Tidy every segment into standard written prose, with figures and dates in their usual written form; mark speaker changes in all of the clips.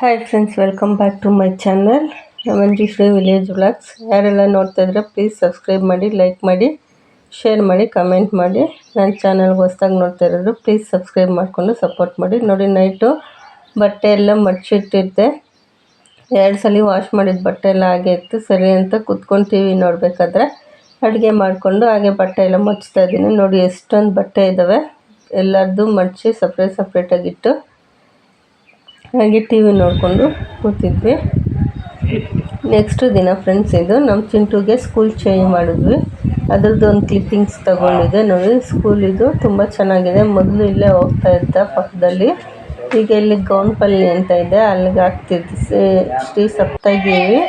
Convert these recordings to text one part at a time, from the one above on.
Speaker 1: Hi friends, welcome back to my channel Manjushree village vlogs. ಯಾರೆಲ್ಲ ನೋಡ್ತಾ ಇದ್ರೆ ಪ್ಲೀಸ್ ಸಬ್ಸ್ಕ್ರೈಬ್ ಮಾಡಿ, ಲೈಕ್ ಮಾಡಿ, ಶೇರ್ ಮಾಡಿ, ಕಮೆಂಟ್ ಮಾಡಿ. ನನ್ನ ಚಾನಲ್ಗೆ ಹೊಸ್ದಾಗಿ ನೋಡ್ತಾ ಇರೋರು ಪ್ಲೀಸ್ ಸಬ್ಸ್ಕ್ರೈಬ್ ಮಾಡಿಕೊಂಡು ಸಪೋರ್ಟ್ ಮಾಡಿ. ನೋಡಿ, ನೈಟು ಬಟ್ಟೆ ಎಲ್ಲ ಮಡ್ಚಿಟ್ಟಿದ್ದೆ. 2 ಸಲ ವಾಶ್ ಮಾಡಿದ ಬಟ್ಟೆ ಎಲ್ಲ ಹಾಗೆ ಇತ್ತು. ಸರಿ ಅಂತ ಕುತ್ಕೊಂಡು ಟಿ ವಿ ನೋಡಬೇಕಾದ್ರೆ ಅಡುಗೆ ಮಾಡಿಕೊಂಡು ಹಾಗೆ ಬಟ್ಟೆ ಎಲ್ಲ ಮಡ್ಚ್ತಾ ಇದ್ದೀನಿ. ನೋಡಿ ಎಷ್ಟೊಂದು ಬಟ್ಟೆ ಇದ್ದಾವೆ. ಎಲ್ಲರದ್ದು ಮಡಚಿ ಸಪ್ರೇಟಾಗಿಟ್ಟು ಹಾಗೆ ಟಿ ವಿ ನೋಡಿಕೊಂಡು ಕೂತಿದ್ವಿ. ನೆಕ್ಸ್ಟ್ ದಿನ ಫ್ರೆಂಡ್ಸ್, ಇದು ನಮ್ಮ ಚಿಂಟುಗೆ ಸ್ಕೂಲ್ ಚೇಂಜ್ ಮಾಡಿದ್ವಿ. ಅದ್ರದ್ದು ಒಂದು ಕ್ಲಿಪ್ಪಿಂಗ್ಸ್ ತೊಗೊಂಡಿದ್ದೆ. ನೋಡಿ, ಸ್ಕೂಲ್ ಇದು ತುಂಬ ಚೆನ್ನಾಗಿದೆ. ಮೊದಲು ಇಲ್ಲೇ ಹೋಗ್ತಾ ಇದ್ದ ಪಕ್ಕದಲ್ಲಿ, ಈಗ ಇಲ್ಲಿ ಗೌನ್ಪಲ್ಲಿ ಅಂತ ಇದೆ, ಅಲ್ಲಿಗೆ ಆಗ್ತಿದ್ದು ಶ್ರೀ ಸಪ್ತಗಿರಿ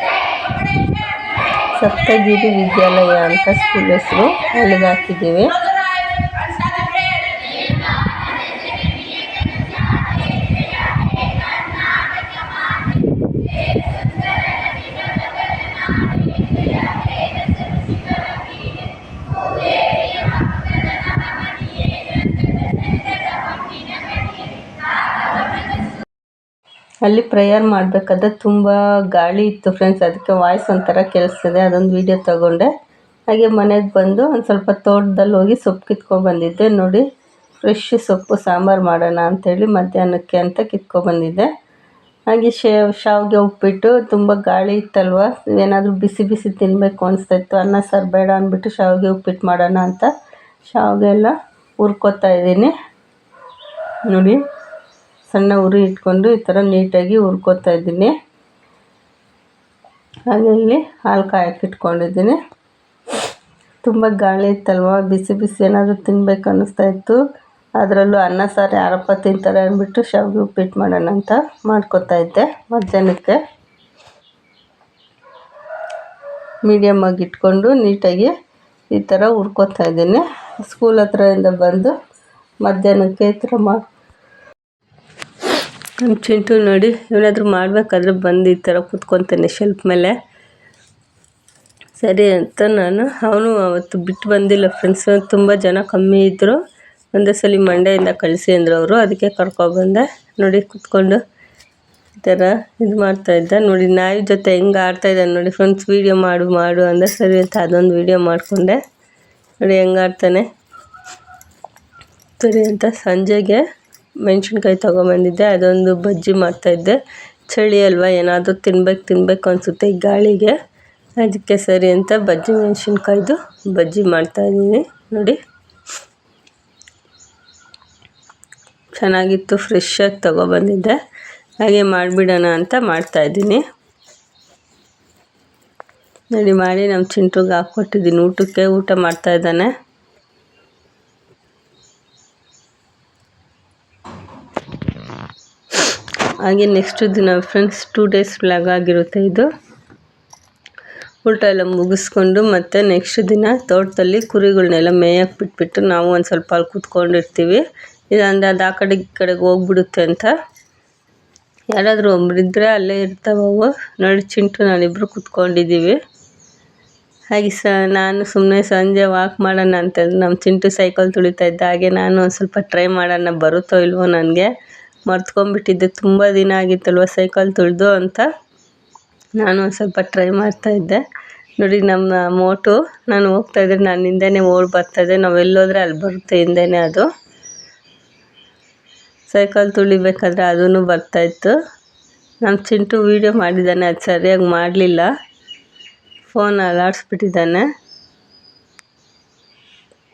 Speaker 1: ವಿದ್ಯಾಲಯ ಅಂತ ಸ್ಕೂಲ್ ಹೆಸರು. ಅಲ್ಲಿಗೆ ಹಾಕಿದ್ದೀವಿ. ಅಲ್ಲಿ ಪ್ರೇಯರ್ ಮಾಡಬೇಕಾದ್ರೆ ತುಂಬ ಗಾಳಿ ಇತ್ತು ಫ್ರೆಂಡ್ಸ್, ಅದಕ್ಕೆ ವಾಯ್ಸ್ ಒಂಥರ ಕೇಳಿಸ್ತದೆ. ಅದೊಂದು ವೀಡಿಯೋ ತಗೊಂಡೆ. ಹಾಗೆ ಮನೆಗೆ ಬಂದು ಒಂದು ಸ್ವಲ್ಪ ತೋಟದಲ್ಲಿ ಹೋಗಿ ಸೊಪ್ಪು ಕಿತ್ಕೊಬಂದಿದ್ದೆ. ನೋಡಿ, ಫ್ರೆಶ್ ಸೊಪ್ಪು ಸಾಂಬಾರು ಮಾಡೋಣ ಅಂಥೇಳಿ ಮಧ್ಯಾಹ್ನಕ್ಕೆ ಅಂತ ಕಿತ್ಕೊಬಂದಿದ್ದೆ. ಹಾಗೆ ಶಾವಿಗೆ ಉಪ್ಪಿಟ್ಟು. ತುಂಬ ಗಾಳಿ ಇತ್ತಲ್ವ, ಏನಾದರೂ ಬಿಸಿ ಬಿಸಿ ತಿನ್ನಬೇಕು ಅನಿಸ್ತಾಯಿತ್ತು. ಅನ್ನ ಸಾರು ಬೇಡ ಅಂದ್ಬಿಟ್ಟು ಶಾವಿಗೆ ಉಪ್ಪಿಟ್ಟು ಮಾಡೋಣ ಅಂತ ಶಾವಿಗೆ ಎಲ್ಲ ಹುರ್ಕೊತಾ ಇದ್ದೀನಿ. ನೋಡಿ, ಸಣ್ಣ ಉರಿ ಇಟ್ಕೊಂಡು ಈ ಥರ ನೀಟಾಗಿ ಹುರ್ಕೊತಾ ಇದ್ದೀನಿ. ಹಾಗೆ ಇಲ್ಲಿ ಹಾಲು ಕಾಯಕ್ಕೆ ಇಟ್ಕೊಂಡಿದ್ದೀನಿ. ತುಂಬ ಗಾಳಿ ಇತ್ತಲ್ವ, ಬಿಸಿ ಬಿಸಿ ಏನಾದರೂ ತಿನ್ಬೇಕು ಅನ್ನಿಸ್ತಾ ಇತ್ತು. ಅದರಲ್ಲೂ ಅನ್ನ ಸಾರು ಯಾರಪ್ಪ ತಿಂತಾರೆ ಅಂದ್ಬಿಟ್ಟು ಶಾವಿಗೆ ಉಪ್ಪಿಟ್ಟು ಮಾಡೋಣ ಅಂತ ಮಾಡ್ಕೊತಾ ಇದ್ದೆ. ಮಧ್ಯಾಹ್ನಕ್ಕೆ ಮೀಡಿಯಮ್ ಆಗಿ ಇಟ್ಕೊಂಡು ನೀಟಾಗಿ ಈ ಥರ ಹುರ್ಕೊತಾ ಇದ್ದೀನಿ. ಸ್ಕೂಲ್ ಹತ್ರದಿಂದ ಬಂದು ಮಧ್ಯಾಹ್ನಕ್ಕೆ ಈ ಥರ ನಮ್ಮ ಚಿಂಟು ನೋಡಿ, ಏನಾದರೂ ಮಾಡಬೇಕಾದ್ರೆ ಬಂದು ಈ ಥರ ಕೂತ್ಕೊತಾನೆ ಶೆಲ್ಫ್ ಮೇಲೆ. ಸರಿ ಅಂತ ಅವನು ಅವತ್ತು ಬಿಟ್ಟು ಬಂದಿಲ್ಲ ಫ್ರೆಂಡ್ಸ್. ತುಂಬ ಜನ ಕಮ್ಮಿ ಇದ್ದರು. ಒಂದೇ ಸಲ ಮಂಡ್ಯದಿಂದ ಕಳಿಸಿ ಅಂದರು ಅವರು, ಅದಕ್ಕೆ ಕರ್ಕೊಬಂದೆ. ನೋಡಿ, ಕೂತ್ಕೊಂಡು ಈ ಥರ ಇದು ಮಾಡ್ತಾಯಿದ್ದ. ನೋಡಿ, ನಾಯಿ ಜೊತೆ ಹೆಂಗೆ ಆಡ್ತಾಯಿದ್ದಾನೆ ನೋಡಿ ಫ್ರೆಂಡ್ಸ್. ವೀಡಿಯೋ ಮಾಡು ಅಂದರೆ ಸರಿ ಅಂತ ಅದೊಂದು ವೀಡಿಯೋ ಮಾಡಿಕೊಂಡೆ. ನೋಡಿ ಹೆಂಗೆ ಆಡ್ತಾನೆ. ಸರಿ ಅಂತ ಸಂಜೆಗೆ ಮೆಣಸಿನ್ಕಾಯಿ ತೊಗೊಂಬಂದಿದ್ದೆ. ಅದೊಂದು ಬಜ್ಜಿ ಮಾಡ್ತಾಯಿದ್ದೆ. ಚಳಿ ಅಲ್ವಾ, ಏನಾದರೂ ತಿನ್ಬೇಕು ಅನಿಸುತ್ತೆ ಈ ಗಾಳಿಗೆ. ಅದಕ್ಕೆ ಸರಿ ಅಂತ ಮೆಣಸಿನ್ಕಾಯ್ದು ಬಜ್ಜಿ ಮಾಡ್ತಾಯಿದ್ದೀನಿ. ನೋಡಿ, ಚೆನ್ನಾಗಿತ್ತು. ಫ್ರೆಶ್ಶಾಗಿ ತೊಗೊಬಂದಿದ್ದೆ. ಹಾಗೆ ಮಾಡಿಬಿಡೋಣ ಅಂತ ಮಾಡ್ತಾಯಿದ್ದೀನಿ. ನೋಡಿ, ಮಾಡಿ ನಮ್ಮ ಚಿಂಟುಗೆ ಹಾಕ್ಕೊಟ್ಟಿದ್ದೀನಿ ಊಟಕ್ಕೆ. ಊಟ ಮಾಡ್ತಾಯಿದ್ದಾನೆ. ಹಾಗೆ ನೆಕ್ಸ್ಟ್ ದಿನ ಫ್ರೆಂಡ್ಸ್ 2 ಡೇಸ್ ವ್ಲಾಗ್ ಆಗಿರುತ್ತೆ ಇದು. ಊಟ ಎಲ್ಲ ಮುಗಿಸ್ಕೊಂಡು ಮತ್ತೆ ನೆಕ್ಸ್ಟ್ ದಿನ ತೋಟದಲ್ಲಿ ಕುರಿಗಳನ್ನೆಲ್ಲ ಮೇಯಕ್ಕೆ ಬಿಟ್ಬಿಟ್ಟು ನಾವು ಒಂದು ಸ್ವಲ್ಪ ಅಲ್ಲಿ ಕೂತ್ಕೊಂಡಿರ್ತೀವಿ. ಇಲ್ಲಾಂದರೆ ಅದು ಆ ಕಡೆಗೆ ಈ ಕಡೆಗೆ ಹೋಗ್ಬಿಡುತ್ತೆ ಅಂತ. ಯಾರಾದರೂ ಒಬ್ಬರಿದ್ದರೆ ಅಲ್ಲೇ ಇರ್ತಾವವು. ನೋಡಿ, ಚಿಂಟು ನಾನಿಬ್ಬರು ಕೂತ್ಕೊಂಡಿದ್ದೀವಿ. ಹಾಗೆ ನಾನು ಸುಮ್ಮನೆ ಸಂಜೆ ವಾಕ್ ಮಾಡೋಣ ಅಂತ ನಮ್ಮ ಚಿಂಟು ಸೈಕಲ್ ತುಳಿತಾ ಇದ್ದ. ಹಾಗೆ ನಾನು ಒಂದು ಸ್ವಲ್ಪ ಟ್ರೈ ಮಾಡೋಣ ಬರುತ್ತೋ ಇಲ್ವೋ, ನನಗೆ ಮರ್ತ್ಕೊಂಡ್ಬಿಟ್ಟಿದ್ದೆ. ತುಂಬ ದಿನ ಆಗಿತ್ತಲ್ವ ಸೈಕಲ್ ತುಳಿದು ಅಂತ ನಾನು ಒಂದು ಸ್ವಲ್ಪ ಟ್ರೈ ಮಾಡ್ತಾಯಿದ್ದೆ. ನೋಡಿ, ನಮ್ಮ ಮೋಟು ನಾನು ಹೋಗ್ತಾಯಿದ್ರೆ ನಾನು ಹಿಂದೆನೇ ಓಡಿ ಬರ್ತಾಯಿದ್ದೆ. ನಾವೆಲ್ಲೋದ್ರೆ ಅಲ್ಲಿ ಬರುತ್ತೆ ಹಿಂದೆನೇ. ಅದು ಸೈಕಲ್ ತುಳಿಬೇಕಾದ್ರೆ ಅದೂ ಬರ್ತಾಯಿತ್ತು. ನಮ್ಮ ಚಿಂಟು ವೀಡಿಯೋ ಮಾಡಿದ್ದಾನೆ, ಅದು ಸರಿಯಾಗಿ ಮಾಡಲಿಲ್ಲ. ಫೋನ್ ಅಲ್ಲಾಡಿಸ್ಬಿಟ್ಟಿದ್ದಾನೆ,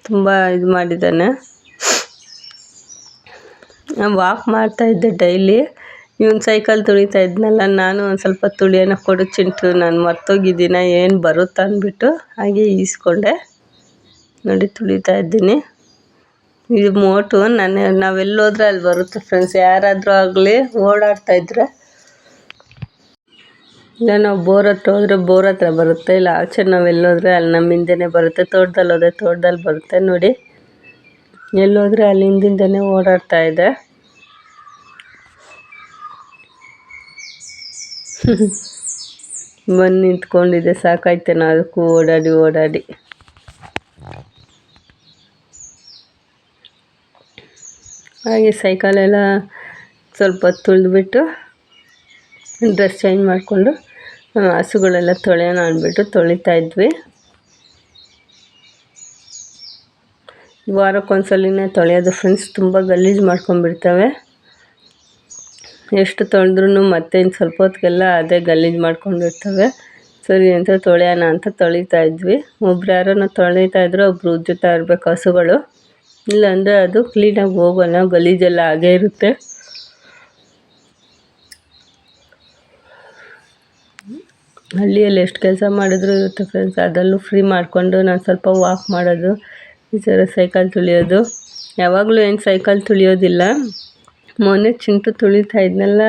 Speaker 1: ತುಂಬ ಇದು ಮಾಡಿದ್ದಾನೆ. ನಾನು ವಾಕ್ ಮಾಡ್ತಾಯಿದ್ದೆ ಡೈಲಿ. ಇವನು ಸೈಕಲ್ ತುಳಿತಾ ಇದ್ನಲ್ಲ, ನಾನು ಒಂದು ಸ್ವಲ್ಪ ತುಳಿಯೋಣ ಕೊಡು ಚಿಂಟು, ನಾನು ಮರ್ತೋಗಿದ್ದೀನ ಏನು ಬರುತ್ತಾ ಅಂದ್ಬಿಟ್ಟು ಹಾಗೆ ಈಸ್ಕೊಂಡೆ. ನೋಡಿ, ತುಳಿತಾ ಇದ್ದೀನಿ. ಇದು ಮೋಟು ನಾವೆಲ್ಲೋದ್ರೆ ಅಲ್ಲಿ ಬರುತ್ತೆ ಫ್ರೆಂಡ್ಸ್. ಯಾರಾದರೂ ಆಗಲಿ ಓಡಾಡ್ತಾಯಿದ್ರೆ, ಇಲ್ಲ ನಾವು ಬೋರ್ ಹತ್ರ ಹೋದರೆ ಬೋರ್ ಹತ್ರ ಬರುತ್ತೆ, ಇಲ್ಲ ಆಚೆ ನಾವೆಲ್ಲೋದ್ರೆ ಅಲ್ಲಿ ನಮ್ಮ ಹಿಂದೆನೇ ಬರುತ್ತೆ. ತೋಟದಲ್ಲಿ ಹೋದರೆ ತೋಟದಲ್ಲಿ ಬರುತ್ತೆ. ನೋಡಿ, ಎಲ್ಲೋದ್ರೆ ಅಲ್ಲಿ ಹಿಂದಿಂದನೇ ಓಡಾಡ್ತಾ ಇದೆ. ಬಂದು ನಿಂತ್ಕೊಂಡಿದೆ. ಸಾಕಾಯ್ತೇನೋ ಅದಕ್ಕೂ ಓಡಾಡಿ. ಹಾಗೆ ಸೈಕಲೆಲ್ಲ ಸ್ವಲ್ಪ ತುಳಿದ್ಬಿಟ್ಟು ಡ್ರೆಸ್ ಚೇಂಜ್ ಮಾಡಿಕೊಂಡು ಹಸುಗಳೆಲ್ಲ ತೊಳೆಯೋಣ ಅಂದ್ಬಿಟ್ಟು ತೊಳಿತಾ ಇದ್ವಿ. ವಾರಕ್ಕೊಂದ್ಸಲಿನೇ ತೊಳೆಯೋದು ಫ್ರೆಂಡ್ಸ್. ತುಂಬ ಗಲೀಜು ಮಾಡ್ಕೊಂಡ್ಬಿಡ್ತವೆ. ಎಷ್ಟು ತೊಳೆದ್ರೂ ಮತ್ತೆ ಇನ್ನು ಸ್ವಲ್ಪ ಹೊತ್ತಿಗೆಲ್ಲ ಅದೇ ಗಲೀಜು ಮಾಡ್ಕೊಂಡಿರ್ತವೆ. ಸರಿ ಅಂತ ತೊಳೆಯೋಣ ಅಂತ ತೊಳಿತಾ ಇದ್ವಿ. ಒಬ್ರು ಯಾರನ್ನ ತೊಳಿತಾ ಇದ್ರು, ಒಬ್ರು ಉಜ್ಜುತ್ತಾ ಇರಬೇಕು ಹಸುಗಳು. ಇಲ್ಲಾಂದರೆ ಅದು ಕ್ಲೀನಾಗಿ ಹೋಗೋಲ್ಲ, ಗಲೀಜೆಲ್ಲ ಹಾಗೇ ಇರುತ್ತೆ. ಹಳ್ಳಿಯಲ್ಲಿ ಎಷ್ಟು ಕೆಲಸ ಮಾಡಿದ್ರು ಇರುತ್ತೆ ಫ್ರೆಂಡ್ಸ್. ಅದರಲ್ಲೂ ಫ್ರೀ ಮಾಡಿಕೊಂಡು ನಾನು ಸ್ವಲ್ಪ ವಾಕ್ ಮಾಡೋದು, ಈ ಥರ ಸೈಕಲ್ ತುಳಿಯೋದು. ಯಾವಾಗಲೂ ಏನು ಸೈಕಲ್ ತುಳಿಯೋದಿಲ್ಲ. ಮೊನ್ನೆ ಚಿಂಟು ತುಳಿತಾ ಇದ್ನಲ್ಲ,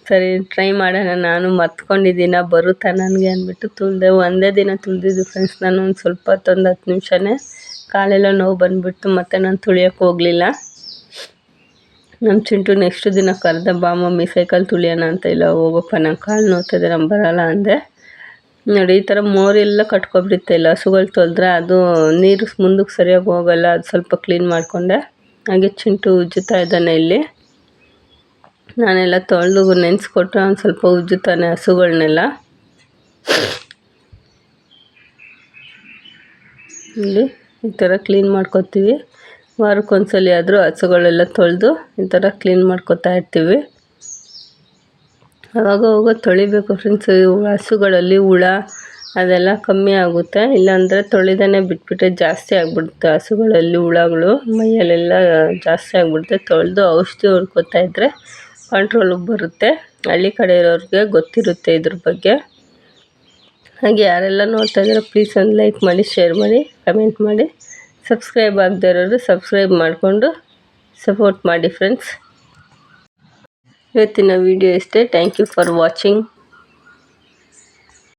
Speaker 1: ಸರಿ ಟ್ರೈ ಮಾಡೋಣ, ನಾನು ಮರ್ತ್ಕೊಂಡಿದ್ದೀನ ಬರುತ್ತಾ ನನಗೆ ಅಂದ್ಬಿಟ್ಟು ತುಳಿದೆ. ಒಂದೇ ದಿನ ತುಳಿದಿದ್ದು ಫ್ರೆಂಡ್ಸ್ ನಾನು. ಒಂದು ಸ್ವಲ್ಪ ಹೊತ್ತು 10 ನಿಮಿಷನೇ ಕಾಲೆಲ್ಲ ನೋವು ಬಂದುಬಿಟ್ಟು ಮತ್ತೆ ನಾನು ತುಳಿಯೋಕ್ಕೆ ಹೋಗಲಿಲ್ಲ. ನಮ್ಮ ಚಿಂಟು ನೆಕ್ಸ್ಟ್ ದಿನ ಕರೆದ, ಬಾ ಮಮ್ಮಿ ಸೈಕಲ್ ತುಳಿಯೋಣ ಅಂತ. ಇಲ್ಲ ಹೋಗಪ್ಪ, ನಂಗೆ ಕಾಲು ನೋವ್ತದೆ, ನಾನು ಬರೋಲ್ಲ ಅಂದೆ. ನೋಡಿ ಈ ಥರ ಮೋರೆಲ್ಲ ಕಟ್ಕೊಬಿಡುತ್ತೆ. ಇಲ್ಲ ಹಸುಗಳು ತೊಳೆದ್ರೆ ಅದು ನೀರು ಮುಂದಕ್ಕೆ ಸರಿಯಾಗಿ ಹೋಗಲ್ಲ. ಅದು ಸ್ವಲ್ಪ ಕ್ಲೀನ್ ಮಾಡಿಕೊಂಡೆ. ಹಾಗೆ ಚಿಂಟು ಉಜ್ಜುತ್ತಾ ಇದ್ದಾನೆ ಇಲ್ಲಿ. ನಾನೆಲ್ಲ ತೊಳೆದು ನೆನೆಸ್ಕೊಟ್ರೆ ಒಂದು ಸ್ವಲ್ಪ ಉಜ್ಜುತ್ತಾನೆ ಹಸುಗಳನ್ನೆಲ್ಲ. ಇಲ್ಲಿ ಈ ಥರ ಕ್ಲೀನ್ ಮಾಡ್ಕೊತೀವಿ. ವಾರಕ್ಕೊಂದ್ಸಲಿ ಆದರೂ ಹಸುಗಳೆಲ್ಲ ತೊಳೆದು ಈ ಥರ ಕ್ಲೀನ್ ಮಾಡ್ಕೊತಾ ಇರ್ತೀವಿ. ಆವಾಗ ತೊಳಿಬೇಕು ಫ್ರೆಂಡ್ಸ್. ಹಸುಗಳಲ್ಲಿ ಹುಳ ಅದೆಲ್ಲ ಕಮ್ಮಿ ಆಗುತ್ತೆ. ಇಲ್ಲಾಂದರೆ ತೊಳೆದೇ ಬಿಟ್ಬಿಟ್ರೆ ಜಾಸ್ತಿ ಆಗಿಬಿಡುತ್ತೆ. ಹಸುಗಳಲ್ಲಿ ಹುಳಗಳು ಮೈಯಲ್ಲೆಲ್ಲ ಜಾಸ್ತಿ ಆಗಿಬಿಡುತ್ತೆ. ತೊಳೆದು ಔಷಧಿ ಹೊಡ್ಕೊತಾ ಇದ್ದರೆ ಕಂಟ್ರೋಲಿಗೆ ಬರುತ್ತೆ. ಹಳ್ಳಿ ಕಡೆ ಇರೋರಿಗೆ ಗೊತ್ತಿರುತ್ತೆ ಇದ್ರ ಬಗ್ಗೆ. ಹಾಗೆ ಯಾರೆಲ್ಲ ನೋಡ್ತಾ ಇದ್ದೀರೋ ಪ್ಲೀಸ್ ಒಂದು ಲೈಕ್ ಮಾಡಿ, ಶೇರ್ ಮಾಡಿ, ಕಮೆಂಟ್ ಮಾಡಿ. ಸಬ್ಸ್ಕ್ರೈಬ್ ಆಗದೇ ಇರೋರು ಸಬ್ಸ್ಕ್ರೈಬ್ ಮಾಡಿಕೊಂಡು ಸಪೋರ್ಟ್ ಮಾಡಿ ಫ್ರೆಂಡ್ಸ್. ಇವತ್ತಿನ ವಿಡಿಯೋ ಇಷ್ಟೇ. Thank you for watching.